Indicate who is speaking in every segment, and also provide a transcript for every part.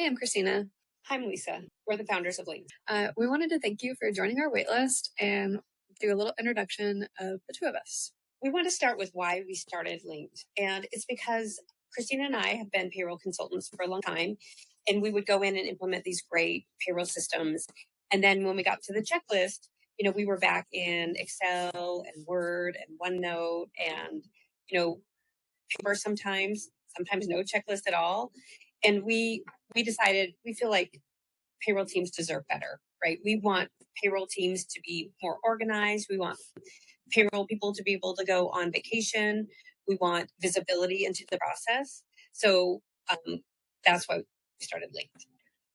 Speaker 1: Hey, I'm Kristina.
Speaker 2: I'm Lisa. We're the founders of Lnkt.
Speaker 1: We wanted to thank you for joining our waitlist and do a little introduction of the two of us.
Speaker 2: We want to start with why we started Lnkt. And it's because Kristina and I have been payroll consultants for a long time, and we would go in and implement these great payroll systems. And then when we got to the checklist, we were back in Excel and Word and OneNote and, paper sometimes no checklist at all. And we decided we feel like payroll teams deserve better, right? We want payroll teams to be more organized. We want payroll people to be able to go on vacation. We want visibility into the process. So that's why we started Lnkt.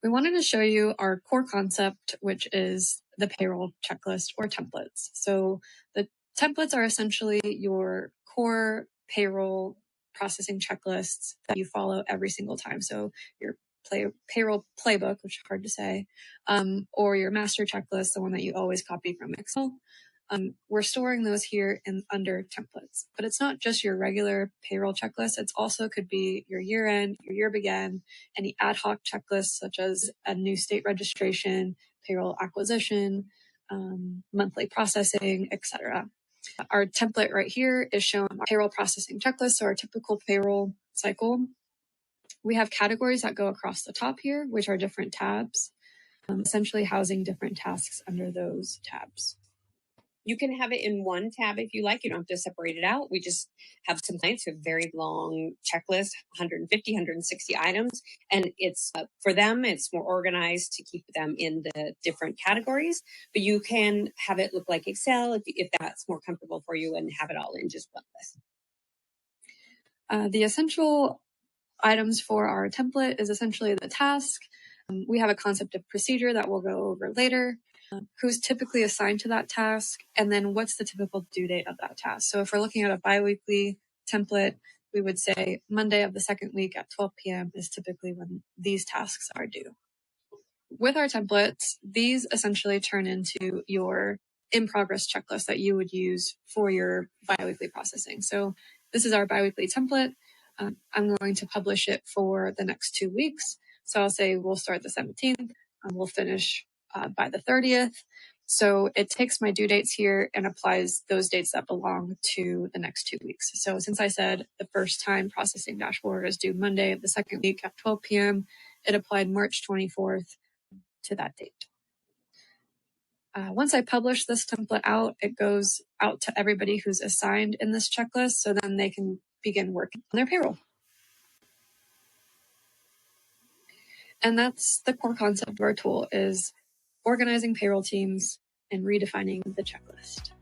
Speaker 1: We wanted to show you our core concept, which is the payroll checklist or templates. So the templates are essentially your core payroll processing checklists that you follow every single time. So your payroll playbook, which is hard to say, or your master checklist, the one that you always copy from Excel. We're storing those here under templates, but it's not just your regular payroll checklist. It also could be your year end, your year begin, any ad hoc checklists such as a new state registration, payroll acquisition, monthly processing, etc. Our template right here is showing our payroll processing checklist, so our typical payroll cycle. We have categories that go across the top here, which are different tabs, essentially housing different tasks under those tabs.
Speaker 2: You can have it in one tab if you like. You don't have to separate it out. We just have some clients who have very long checklists, 150, 160 items. And it's for them, it's more organized to keep them in the different categories. But you can have it look like Excel if that's more comfortable for you and have it all in just one list.
Speaker 1: The essential items for our template is essentially the task. We have a concept of procedure that we'll go over later. Who's typically assigned to that task, and then what's the typical due date of that task. So if we're looking at a biweekly template, we would say Monday of the second week at 12 p.m. is typically when these tasks are due. With our templates, these essentially turn into your in-progress checklist that you would use for your biweekly processing. So this is our biweekly template. I'm going to publish it for the next 2 weeks. So I'll say we'll start the 17th, and we'll finish by the 30th. So it takes my due dates here and applies those dates that belong to the next 2 weeks. So since I said the first time processing dashboard is due Monday of the second week at 12 p.m., it applied March 24th to that date. Once I publish this template out, it goes out to everybody who's assigned in this checklist, so then they can begin working on their payroll. And that's the core concept of our tool, is organizing payroll teams and redefining the checklist.